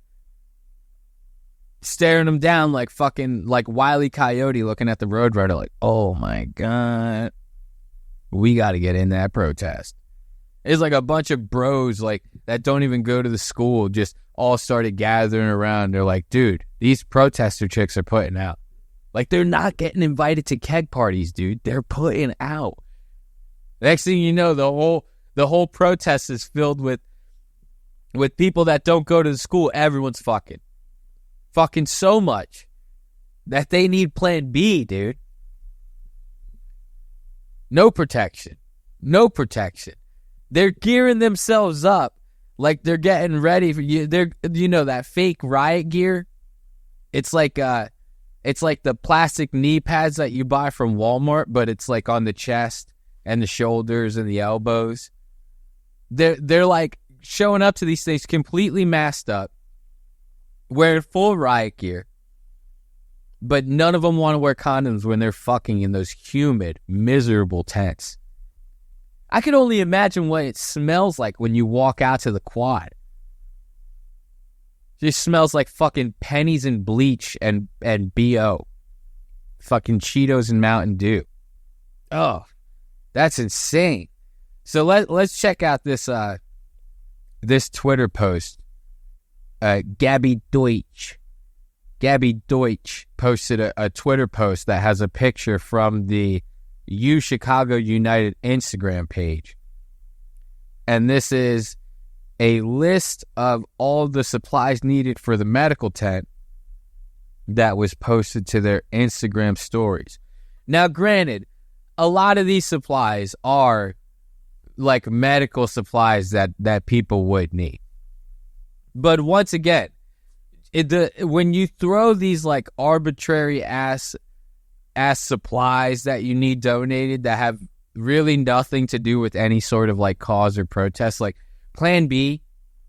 Speaker 1: staring them down like fucking like Wile E. Coyote looking at the Roadrunner like, oh my God, we got to get in that protest. It's like a bunch of bros like that don't even go to the school just all started gathering around. They're like, dude, these protester chicks are putting out. Like, they're not getting invited to keg parties, dude. They're putting out. Next thing you know, the whole protest is filled with people that don't go to the school. Everyone's fucking so much that they need Plan B, dude. No protection. They're gearing themselves up like they're getting ready for you. They're, that fake riot gear. It's like the plastic knee pads that you buy from Walmart, but it's like on the chest and the shoulders and the elbows. They're like showing up to these things completely masked up, wearing full riot gear, but none of them want to wear condoms when they're fucking in those humid, miserable tents. I can only imagine what it smells like when you walk out to the quad. It just smells like fucking pennies and bleach and BO. Fucking Cheetos and Mountain Dew. Oh, that's insane. So let's check out this Twitter post. Gabby Deutsch posted a Twitter post that has a picture from the Chicago United Instagram page. And this is a list of all the supplies needed for the medical tent that was posted to their Instagram stories. Now, granted, a lot of these supplies are like medical supplies that people would need. But once again, when you throw these like arbitrary ass supplies that you need donated that have really nothing to do with any sort of like cause or protest, like Plan B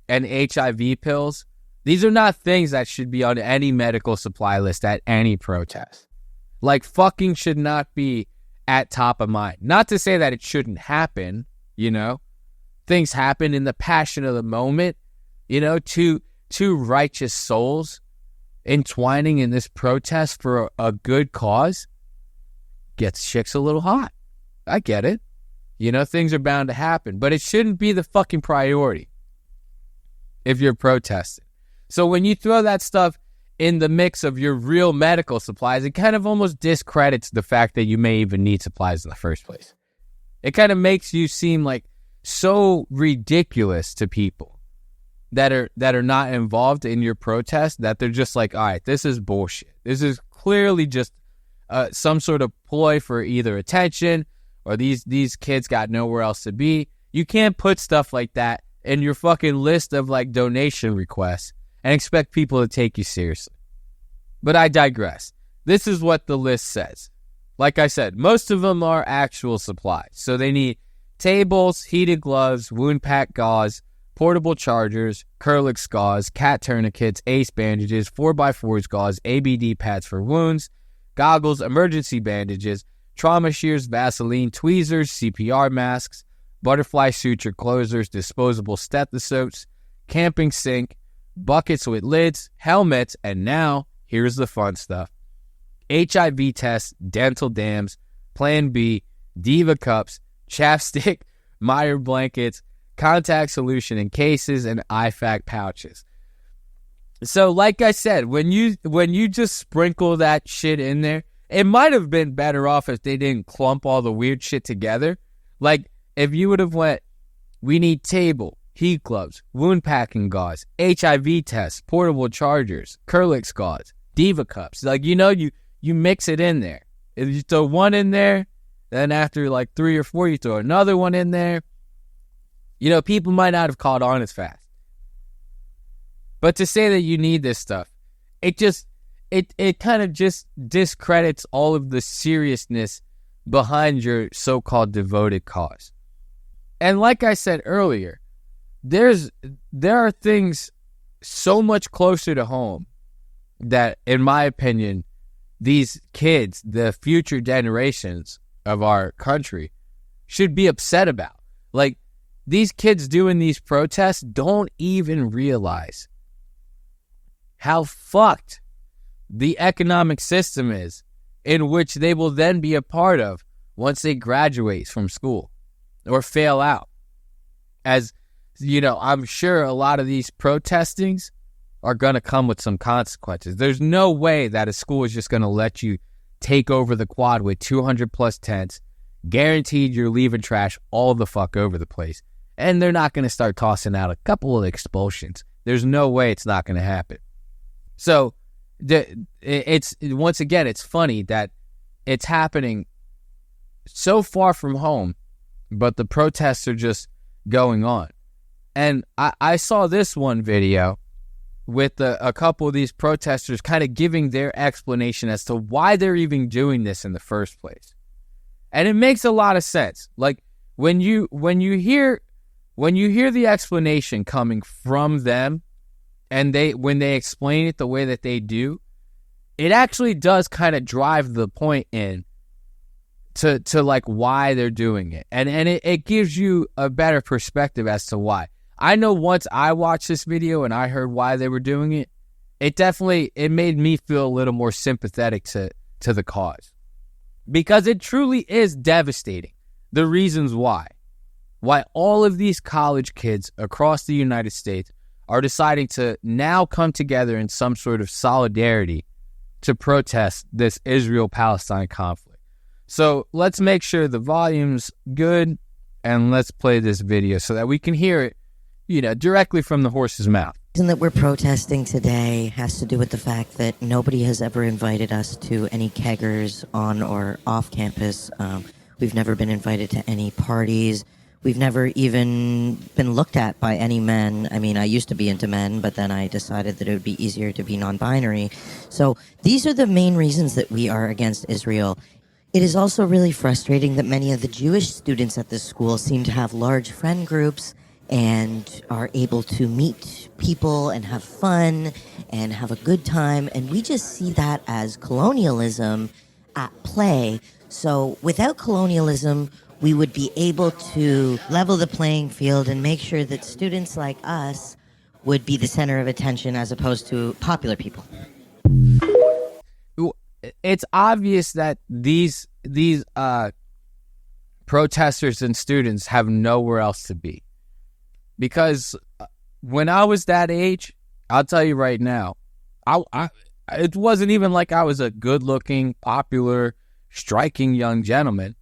Speaker 1: and HIV pills, these are not things that should be on any medical supply list at any protest. Like, fucking should not be at top of mind. Not to say that it shouldn't happen, things happen in the passion of the moment, two righteous souls entwining in this protest for a good cause gets chicks a little hot. I get it. Things are bound to happen, but it shouldn't be the fucking priority if you're protesting. So when you throw that stuff in the mix of your real medical supplies, it kind of almost discredits the fact that you may even need supplies in the first place. It kind of makes you seem like so ridiculous to people that are not involved in your protest, that they're just like, all right, this is bullshit. This is clearly just some sort of ploy for either attention or these kids got nowhere else to be. You can't put stuff like that in your fucking list of like donation requests and expect people to take you seriously. But I digress. This is what the list says. Like I said, most of them are actual supplies. So they need tables, heated gloves, wound pack gauze, portable chargers, Kerlix gauze, cat tourniquets, ace bandages, 4x4s gauze, ABD pads for wounds, goggles, emergency bandages, trauma shears, Vaseline, tweezers, CPR masks, butterfly suture closers, disposable stethoscopes, camping sink, buckets with lids, helmets, and now, here's the fun stuff. HIV tests, dental dams, Plan B, Diva cups, chapstick, Meyer blankets, contact solution in cases, and IFAC pouches. So, like I said, when you just sprinkle that shit in there, it might have been better off if they didn't clump all the weird shit together. Like, if you would have went, we need table, heat gloves, wound packing gauze, HIV tests, portable chargers, Kerlix gauze, Diva cups. Like, you mix it in there. If you throw one in there, then after like 3 or 4, you throw another one in there. People might not have caught on as fast. But to say that you need this stuff, it kind of just discredits all of the seriousness behind your so-called devoted cause. And like I said earlier, there are things so much closer to home that, in my opinion, these kids, the future generations of our country, should be upset about. Like, these kids doing these protests don't even realize how fucked the economic system is in which they will then be a part of once they graduate from school or fail out. As I'm sure a lot of these protestings are going to come with some consequences. There's no way that a school is just going to let you take over the quad with 200 plus tents, guaranteed you're leaving trash all the fuck over the place, and they're not going to start tossing out a couple of expulsions. There's no way it's not going to happen. So it's once again, it's funny that it's happening so far from home, but the protests are just going on. And I saw this one video with a couple of these protesters kind of giving their explanation as to why they're even doing this in the first place. And it makes a lot of sense. Like, when you hear the explanation coming from them, and when they explain it the way that they do, it actually does kind of drive the point in to like why they're doing it. And it gives you a better perspective as to why. I know once I watched this video and I heard why they were doing it, it made me feel a little more sympathetic to the cause. Because it truly is devastating, the reasons why all of these college kids across the United States are deciding to now come together in some sort of solidarity to protest this Israel-Palestine conflict. So let's make sure the volume's good, and let's play this video so that we can hear it, directly from the horse's mouth.
Speaker 11: The reason that we're protesting today has to do with the fact that nobody has ever invited us to any keggers on or off campus. We've never been invited to any parties. We've never even been looked at by any men. I mean, I used to be into men, but then I decided that it would be easier to be non-binary. So these are the main reasons that we are against Israel. It is also really frustrating that many of the Jewish students at this school seem to have large friend groups and are able to meet people and have fun and have a good time. And we just see that as colonialism at play. So without colonialism, we would be able to level the playing field and make sure that students like us would be the center of attention as opposed to popular people.
Speaker 1: It's obvious that these protesters and students have nowhere else to be. Because when I was that age, I'll tell you right now, it wasn't even like I was a good-looking, popular, striking young gentleman.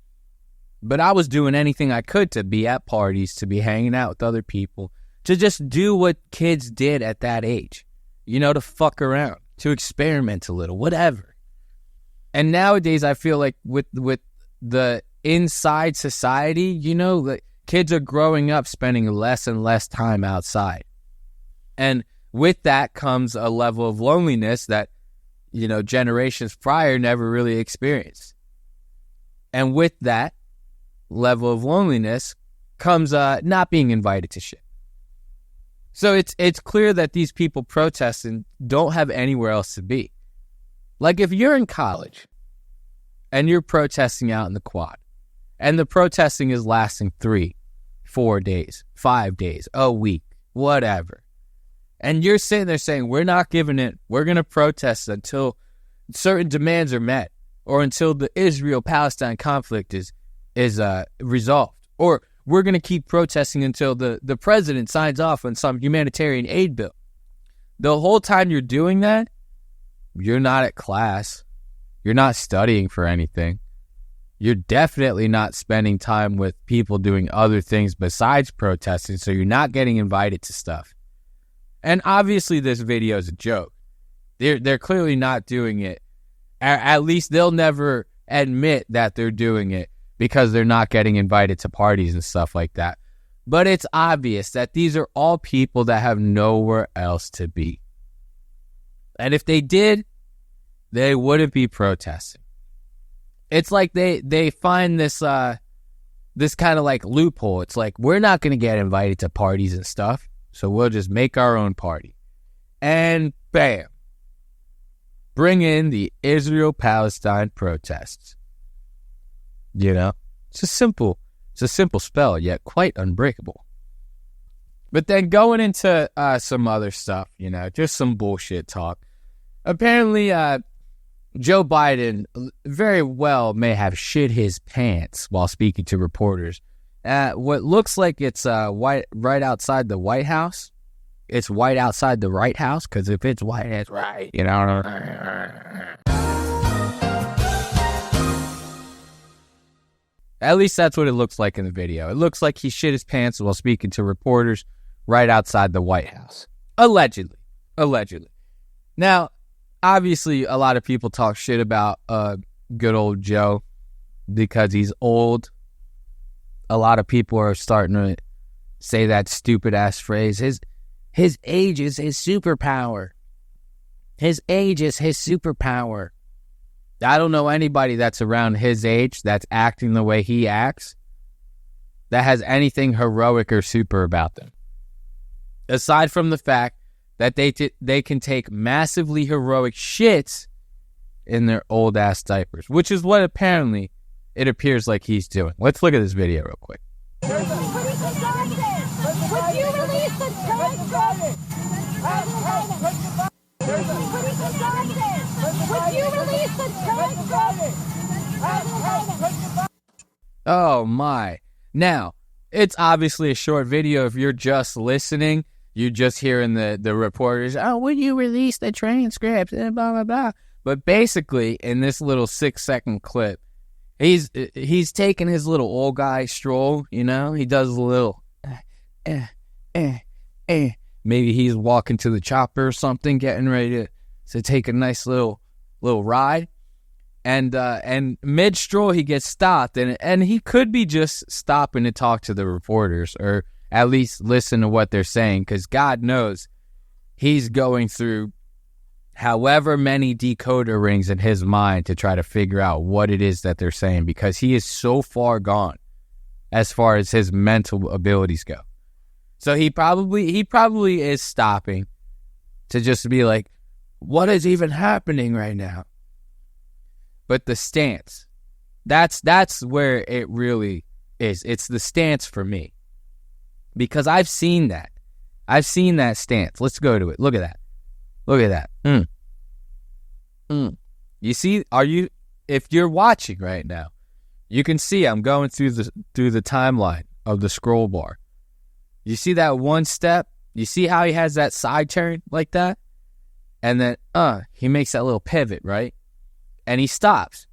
Speaker 1: But I was doing anything I could to be at parties, to be hanging out with other people, to just do what kids did at that age, to fuck around, to experiment a little, whatever. And nowadays, I feel like with the inside society, like kids are growing up spending less and less time outside. And with that comes a level of loneliness that, generations prior never really experienced. And with that level of loneliness comes not being invited to shit. So it's clear that these people protesting don't have anywhere else to be. Like, if you're in college and you're protesting out in the quad, and the protesting is lasting 3, 4 days, 5 days, a week, whatever, and you're sitting there saying, we're not giving it, we're going to protest until certain demands are met, or until the Israel-Palestine conflict is resolved, or we're going to keep protesting until the president signs off on some humanitarian aid bill. the whole time you're doing that, you're not at class. You're not studying for anything. You're definitely not spending time with people doing other things besides protesting, so you're not getting invited to stuff. And obviously this video is a joke. They're clearly not doing it. At least they'll never admit that they're doing it because they're not getting invited to parties and stuff like that. But it's obvious that these are all people that have nowhere else to be. And if they did, they wouldn't be protesting. It's like they find this kind of like loophole. It's like, we're not going to get invited to parties and stuff, so we'll just make our own party. And bam. Bring in the Israel-Palestine protests. You know? It's a simple spell, yet quite unbreakable. But then going into some other stuff, you know, just some bullshit talk. Apparently, Joe Biden very well may have shit his pants while speaking to reporters at what looks like it's right outside the White House. It's white outside the right house, because if it's white, it's right, you know. At least that's what it looks like in the video. It looks like he shit his pants while speaking to reporters right outside the White House. Allegedly. Now, obviously, a lot of people talk shit about good old Joe because he's old. A lot of people are starting to say that stupid-ass phrase. His age is his superpower. His age is his superpower. I don't know anybody that's around his age that's acting the way he acts that has anything heroic or super about them. Aside from the fact that they can take massively heroic shits in their old-ass diapers, which is what apparently it appears like he's doing. Let's look at this video real quick.
Speaker 12: Would you release the transcript? Would you release the transcript?
Speaker 1: Oh my. Now, it's obviously a short video. If you're just listening, you're just hearing the reporters, oh, would you release the transcript? And blah, blah, blah. But basically, in this little 6-second clip, he's taking his little old guy stroll, you know? He does a little, Maybe he's walking to the chopper or something, getting ready to take a nice little ride. And mid-stroll, he gets stopped. And he could be just stopping to talk to the reporters or at least listen to what they're saying, because God knows he's going through however many decoder rings in his mind to try to figure out what it is that they're saying, because he is so far gone as far as his mental abilities go. So he probably is stopping to just be like, what is even happening right now? But the stance, that's where it really is. It's the stance for me. Because I've seen that. I've seen that stance. Let's go to it. Look at that. You see, if you're watching right now, you can see I'm going through the timeline of the scroll bar. You see that one step? You see how he has that side turn like that? And then, he makes that little pivot, right? And he stops.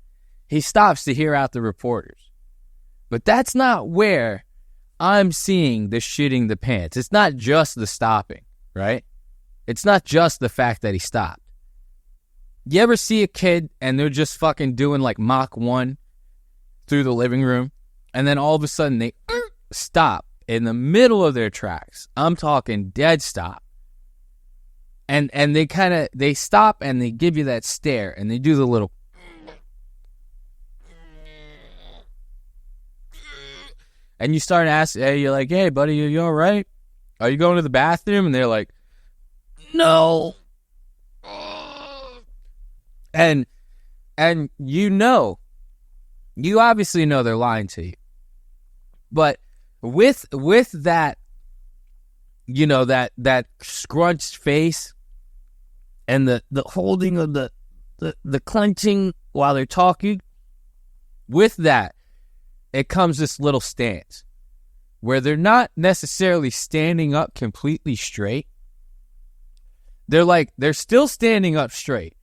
Speaker 1: He stops to hear out the reporters. But that's not where I'm seeing the shitting the pants. It's not just the stopping, right? It's not just the fact that he stopped. You ever see a kid and they're just fucking doing like Mach 1 through the living room, and then all of a sudden they stop in the middle of their tracks? I'm talking dead stop. And they stop and they give you that stare and they do the little, and you start asking, hey, you're like, hey buddy, you all right? Are you going to the bathroom? And they're like, no. And you obviously know they're lying to you. But with that, you know, that scrunched face and the holding of the clenching while they're talking, with that, it comes this little stance where they're not necessarily standing up completely straight. they're still standing up straight,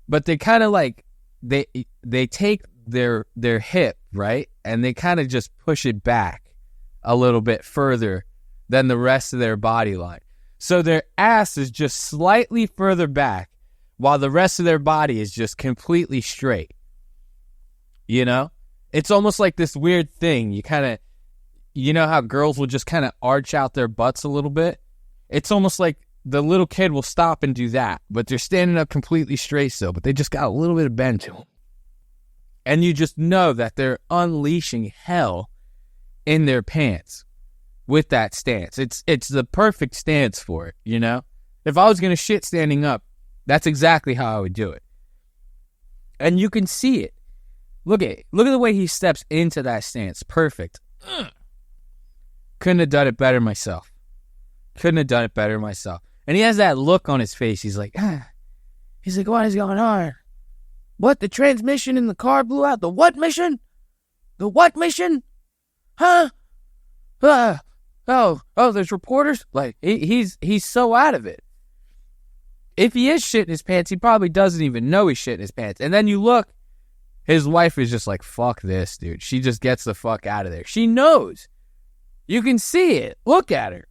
Speaker 1: but they kind of like, they take their hip, right? And they kind of just push it back a little bit further than the rest of their body line. So their ass is just slightly further back while the rest of their body is just completely straight. You know? It's almost like this weird thing. You know how girls will just kind of arch out their butts a little bit? It's almost like the little kid will stop and do that, but they're standing up completely straight still, but they just got a little bit of bend to them. And you just know that they're unleashing hell in their pants with that stance. It's the perfect stance for it, you know? If I was going to shit standing up, that's exactly how I would do it. And you can see it. Look at the way he steps into that stance. Perfect. Couldn't have done it better myself. And he has that look on his face. He's like, what is going on? What? The transmission in the car blew out? The what mission? The what mission? Huh? There's reporters? Like, he's so out of it. If he is shitting his pants, he probably doesn't even know he's shitting his pants. And then you look, his wife is just like, fuck this, dude. She just gets the fuck out of there. She knows. You can see it. Look at her.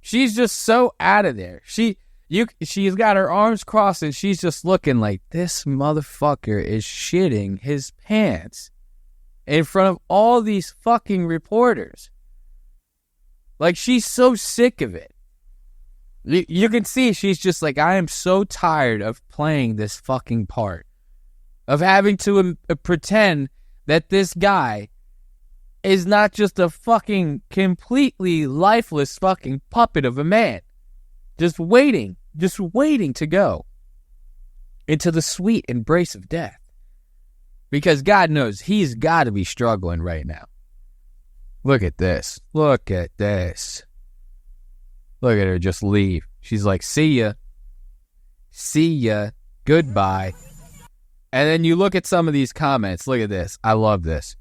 Speaker 1: She's just so out of there. She's got her arms crossed and she's just looking like, this motherfucker is shitting his pants in front of all these fucking reporters. Like, she's so sick of it. You can see she's just like, I am so tired of playing this fucking part. Of having to pretend that this guy is not just a fucking completely lifeless fucking puppet of a man. Just waiting to go into the sweet embrace of death. Because God knows he's got to be struggling right now. Look at this. Look at her just leave. She's like, see ya, goodbye. And then you look at some of these comments. Look at this. I love this.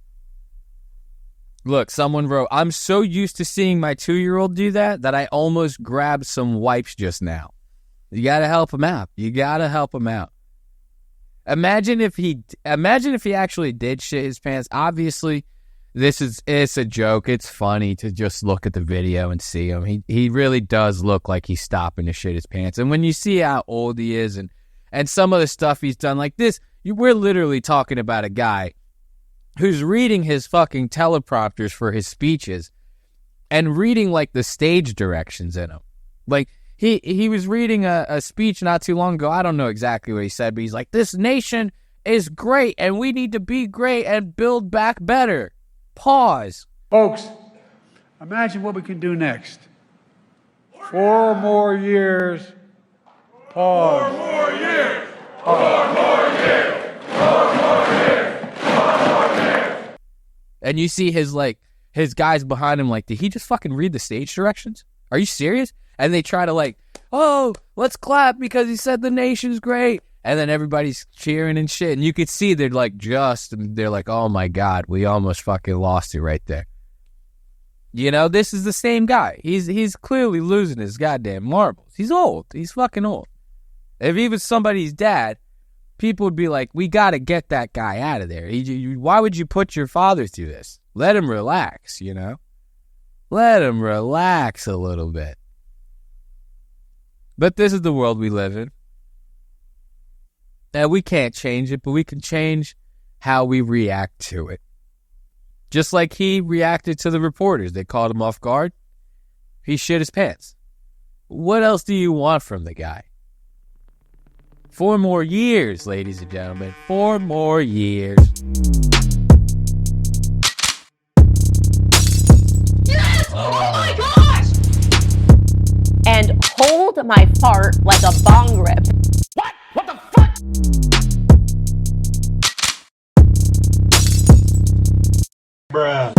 Speaker 1: Look, someone wrote, I'm so used to seeing my 2-year-old do that I almost grabbed some wipes just now. You got to help him out. Imagine if he actually did shit his pants. Obviously, it's a joke. It's funny to just look at the video and see him. He really does look like he's stopping to shit his pants. And when you see how old he is and some of the stuff he's done like this, we're literally talking about a guy who's reading his fucking teleprompters for his speeches and reading like the stage directions in them. Like he was reading a speech not too long ago. I don't know exactly what he said, but he's like, this nation is great and we need to be great and build back better. Pause.
Speaker 13: Folks, imagine what we can do next. 4 more years. Pause.
Speaker 14: 4 more years. 4 more years. 4 more years. 4 more years.
Speaker 1: And you see his guys behind him like, did he just fucking read the stage directions? Are you serious? And they try to like, oh, let's clap because he said the nation's great. And then everybody's cheering and shit. And you could see they're like, oh my God, we almost fucking lost it right there. You know, this is the same guy. He's clearly losing his goddamn marbles. He's old. He's fucking old. If he was somebody's dad, people would be like, we got to get that guy out of there. Why would you put your father through this? Let him relax, you know? Let him relax a little bit. But this is the world we live in. And we can't change it, but we can change how we react to it. Just like he reacted to the reporters. They called him off guard. He shit his pants. What else do you want from the guy? 4 more years, ladies and gentlemen. 4 more years.
Speaker 15: Yes! Oh my gosh! And hold my fart like a bong rip.
Speaker 14: What? What the fuck?
Speaker 13: Bruh.